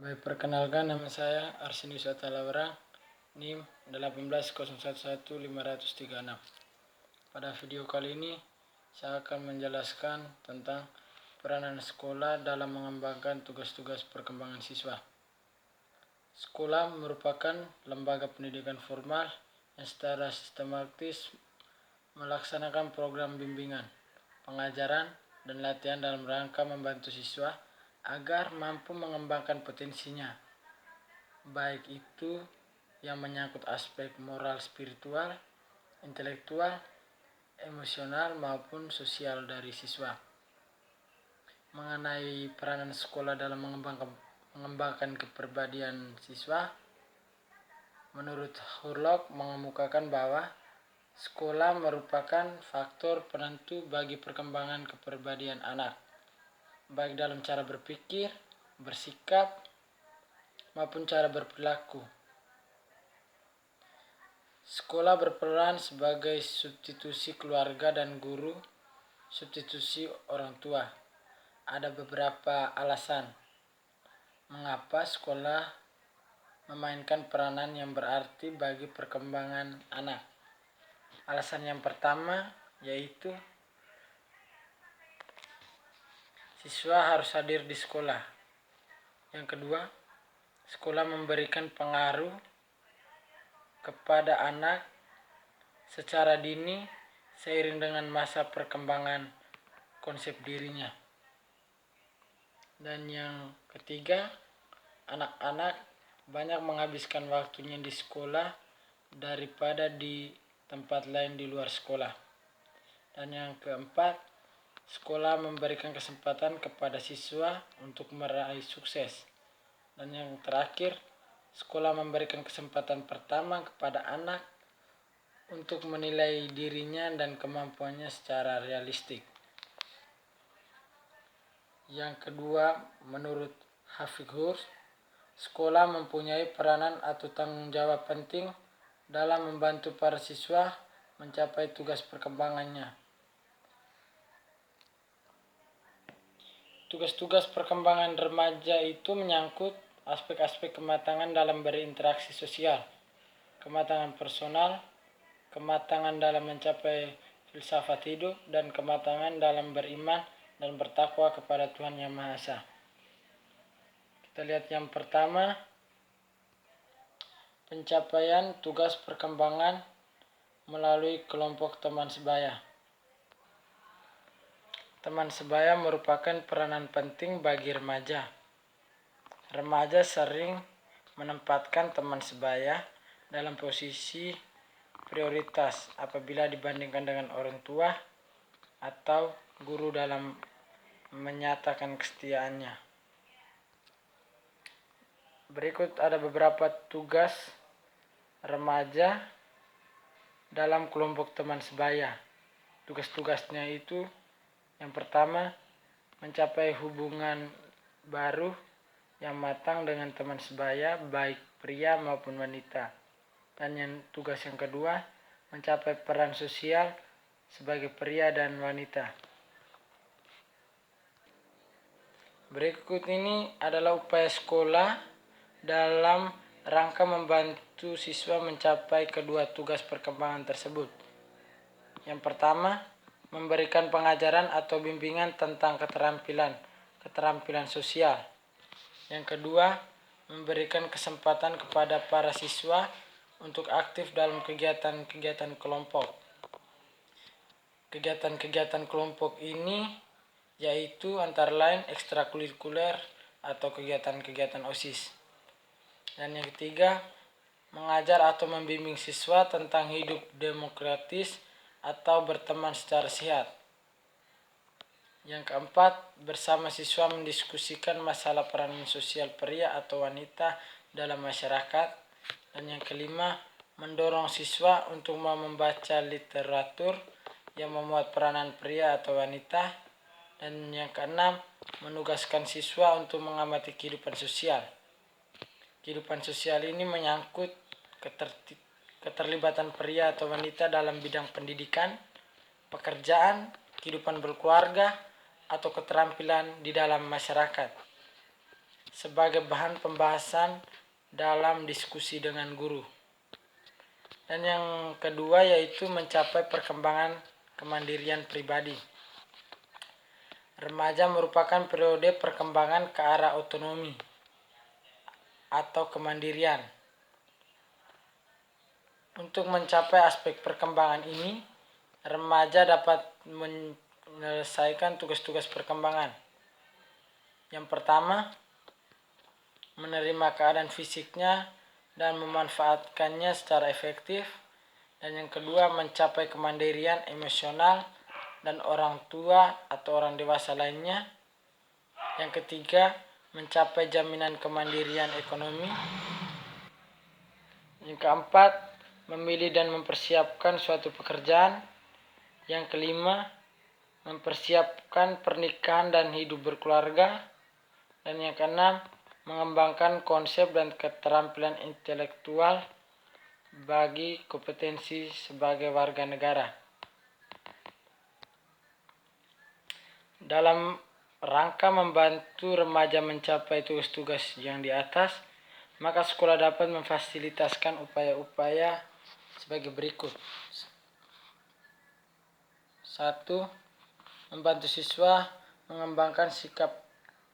Baik, perkenalkan, nama saya Arsenius Atalawara, NIM 180111536. Pada video kali ini, saya akan menjelaskan tentang peranan sekolah dalam mengembangkan tugas-tugas perkembangan siswa. Sekolah merupakan lembaga pendidikan formal yang secara sistematis melaksanakan program bimbingan, pengajaran, dan latihan dalam rangka membantu siswa agar mampu mengembangkan potensinya, baik itu yang menyangkut aspek moral, spiritual, intelektual, emosional, maupun sosial dari siswa. Mengenai peranan sekolah dalam mengembangkan kepribadian siswa, menurut Hurlock mengemukakan bahwa sekolah merupakan faktor penentu bagi perkembangan kepribadian anak, baik dalam cara berpikir, bersikap, maupun cara berperilaku. Sekolah berperan sebagai substitusi keluarga dan guru, substitusi orang tua. Ada beberapa alasan mengapa sekolah memainkan peranan yang berarti bagi perkembangan anak. Alasan yang pertama yaitu siswa harus hadir di sekolah. Yang kedua, sekolah memberikan pengaruh kepada anak secara dini seiring dengan masa perkembangan konsep dirinya. Dan yang ketiga, anak-anak banyak menghabiskan waktunya di sekolah daripada di tempat lain di luar sekolah. Dan yang keempat, sekolah memberikan kesempatan kepada siswa untuk meraih sukses. Dan yang terakhir, sekolah memberikan kesempatan pertama kepada anak untuk menilai dirinya dan kemampuannya secara realistik. Yang kedua, menurut Hafighur, sekolah mempunyai peranan atau tanggung jawab penting dalam membantu para siswa mencapai tugas perkembangannya. Tugas-tugas perkembangan remaja itu menyangkut aspek-aspek kematangan dalam berinteraksi sosial, kematangan personal, kematangan dalam mencapai filsafat hidup, dan kematangan dalam beriman dan bertakwa kepada Tuhan Yang Maha Esa. Kita lihat yang pertama, pencapaian tugas perkembangan melalui kelompok teman sebaya. Teman sebaya merupakan peranan penting bagi remaja. Remaja sering menempatkan teman sebaya dalam posisi prioritas apabila dibandingkan dengan orang tua atau guru dalam menyatakan kesetiaannya. Berikut ada beberapa tugas remaja dalam kelompok teman sebaya. Tugas-tugasnya itu, yang pertama, mencapai hubungan baru yang matang dengan teman sebaya, baik pria maupun wanita. Dan tugas yang kedua, mencapai peran sosial sebagai pria dan wanita. Berikut ini adalah upaya sekolah dalam rangka membantu siswa mencapai kedua tugas perkembangan tersebut. Yang pertama, memberikan pengajaran atau bimbingan tentang keterampilan sosial. Yang kedua, memberikan kesempatan kepada para siswa untuk aktif dalam kegiatan-kegiatan kelompok. Kegiatan-kegiatan kelompok ini yaitu antara lain ekstrakurikuler atau kegiatan-kegiatan OSIS. Dan yang ketiga, mengajar atau membimbing siswa tentang hidup demokratis atau berteman secara sehat. Yang keempat, bersama siswa mendiskusikan masalah peranan sosial pria atau wanita dalam masyarakat. Dan yang kelima, mendorong siswa untuk mau membaca literatur yang memuat peranan pria atau wanita. Dan yang keenam, menugaskan siswa untuk mengamati kehidupan sosial. Kehidupan sosial ini menyangkut keterlibatan pria atau wanita dalam bidang pendidikan, pekerjaan, kehidupan berkeluarga, atau keterampilan di dalam masyarakat. sebagai bahan pembahasan dalam diskusi dengan guru. Dan yang kedua yaitu mencapai perkembangan kemandirian pribadi. Remaja merupakan periode perkembangan ke arah otonomi atau kemandirian. Untuk mencapai aspek perkembangan ini, remaja dapat menyelesaikan tugas-tugas perkembangan. Yang pertama, menerima keadaan fisiknya dan memanfaatkannya secara efektif. Dan yang kedua, mencapai kemandirian emosional dan orang tua atau orang dewasa lainnya. Yang ketiga, mencapai jaminan kemandirian ekonomi. Yang keempat, memilih dan mempersiapkan suatu pekerjaan. Yang kelima, mempersiapkan pernikahan dan hidup berkeluarga. Dan yang keenam, mengembangkan konsep dan keterampilan intelektual bagi kompetensi sebagai warga negara. Dalam rangka membantu remaja mencapai tugas-tugas yang di atas, maka sekolah dapat memfasilitasikan upaya-upaya sebagai berikut. 1. Membantu siswa mengembangkan sikap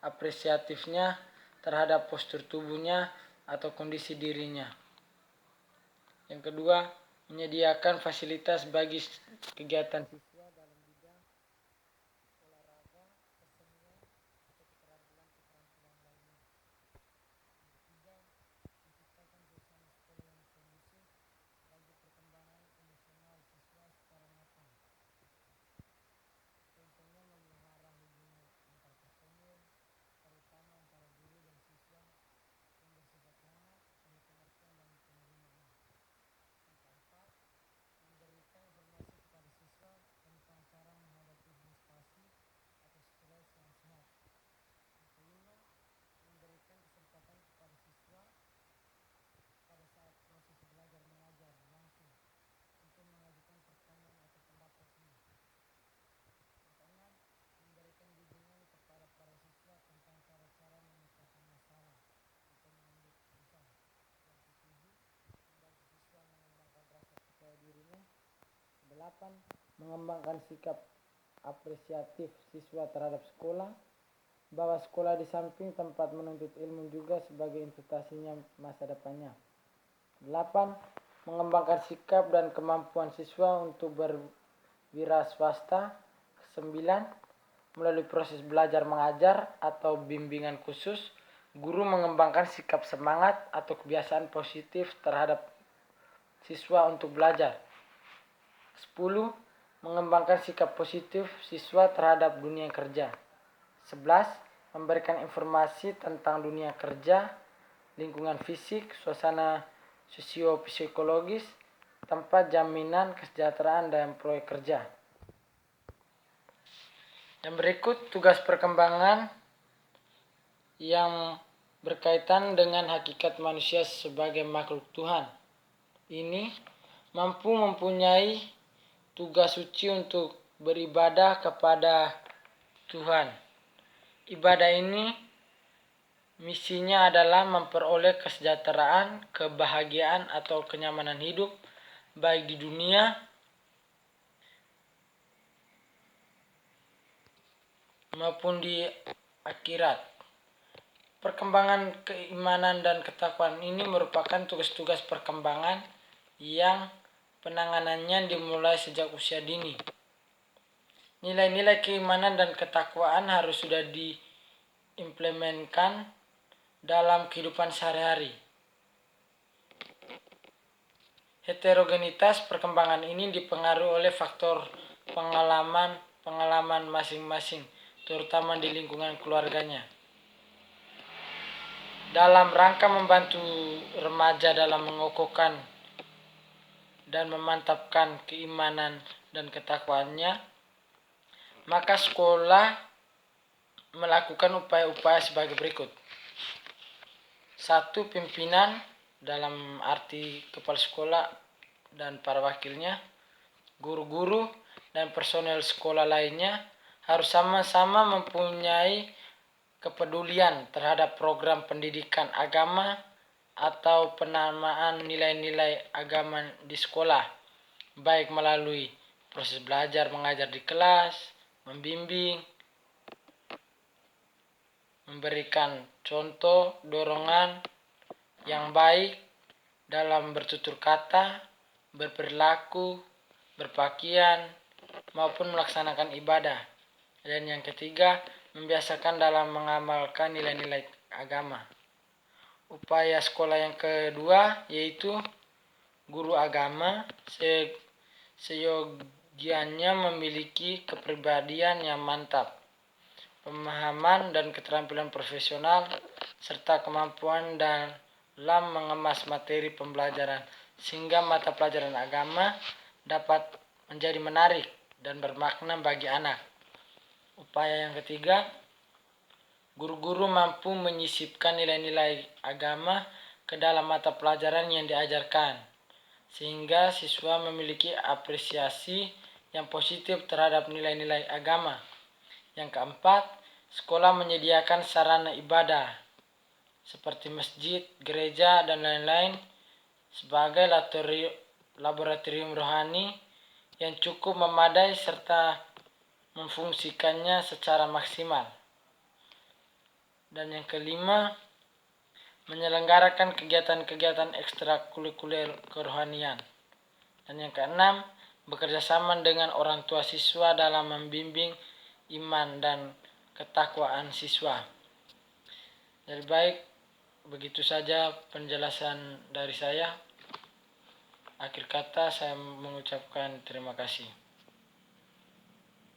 apresiatifnya terhadap postur tubuhnya atau kondisi dirinya. Yang kedua, menyediakan fasilitas bagi kegiatan siswa dalam bidang olahraga, kesenian, atau keterampilan-keterampilan lainnya. Yang ketiga, menciptakan suasana sekolah yang kondusif bagi perkembangan emosional siswa secara matang. Contohnya memelihara hubungan antar personil, terutama antara guru dan siswa, yang bersifat hangat, penuh pengertian dan penerimaan. Yang keempat, memberikan informasi kepada siswa tentang cara menghadapi frustasi atau stres yang sehat. Yang kelima, memberikan kesempatan kepada siswa pada saat proses belajar mengajar langsung untuk mengajukan pertanyaan atau pendapatnya. Yang keenam, memberikan bimbingan kepada para siswa tentang cara-cara memecahkan masalah atau mengambil keputusan. Yang ketujuh, membantu siswa mengembangkan rasa percaya dirinya. 8. Mengembangkan sikap apresiatif siswa terhadap sekolah, bahwa sekolah di samping tempat menuntut ilmu juga sebagai investasinya masa depannya. 8. Mengembangkan sikap dan kemampuan siswa untuk berwirausaha. 9. Melalui proses belajar mengajar atau bimbingan khusus, guru mengembangkan sikap semangat atau kebiasaan positif terhadap siswa untuk belajar. 10. Mengembangkan sikap positif siswa terhadap dunia kerja. 11. Memberikan informasi tentang dunia kerja, lingkungan fisik, suasana sosio-psikologis, tempat jaminan kesejahteraan dan proyek kerja. Yang berikut tugas perkembangan yang berkaitan dengan hakikat manusia sebagai makhluk Tuhan. Ini mampu mempunyai tugas suci untuk beribadah kepada Tuhan. Ibadah ini misinya adalah memperoleh kesejahteraan, kebahagiaan atau kenyamanan hidup baik di dunia maupun di akhirat. Perkembangan keimanan dan ketakwaan ini merupakan tugas-tugas perkembangan yang penanganannya dimulai sejak usia dini. Nilai-nilai keimanan dan ketakwaan harus sudah diimplementasikan dalam kehidupan sehari-hari. Heterogenitas perkembangan ini dipengaruhi oleh faktor pengalaman masing-masing, terutama di lingkungan keluarganya. Dalam rangka membantu remaja dalam mengokohkan dan memantapkan keimanan dan ketakwaannya, maka sekolah melakukan upaya-upaya sebagai berikut. 1. Pimpinan dalam arti kepala sekolah dan para wakilnya, guru-guru dan personel sekolah lainnya harus sama-sama mempunyai kepedulian terhadap program pendidikan agama atau penamaan nilai-nilai agama di sekolah, baik melalui proses belajar mengajar di kelas, membimbing, memberikan contoh dorongan yang baik dalam bertutur kata, berperilaku, berpakaian, maupun melaksanakan ibadah. Dan yang ketiga, membiasakan dalam mengamalkan nilai-nilai agama. Upaya sekolah yang kedua yaitu guru agama seyogianya memiliki kepribadian yang mantap, pemahaman dan keterampilan profesional, serta kemampuan dalam mengemas materi pembelajaran sehingga mata pelajaran agama dapat menjadi menarik dan bermakna bagi anak. Upaya yang ketiga, guru-guru mampu menyisipkan nilai-nilai agama ke dalam mata pelajaran yang diajarkan, sehingga siswa memiliki apresiasi yang positif terhadap nilai-nilai agama. Yang keempat, sekolah menyediakan sarana ibadah seperti masjid, gereja, dan lain-lain sebagai laboratorium rohani yang cukup memadai serta memfungsikannya secara maksimal. Dan yang kelima, menyelenggarakan kegiatan-kegiatan ekstrakurikuler kerohanian. Dan yang keenam, bekerja sama dengan orang tua siswa dalam membimbing iman dan ketakwaan siswa. Jadi baik, begitu saja penjelasan dari saya. Akhir kata saya mengucapkan terima kasih.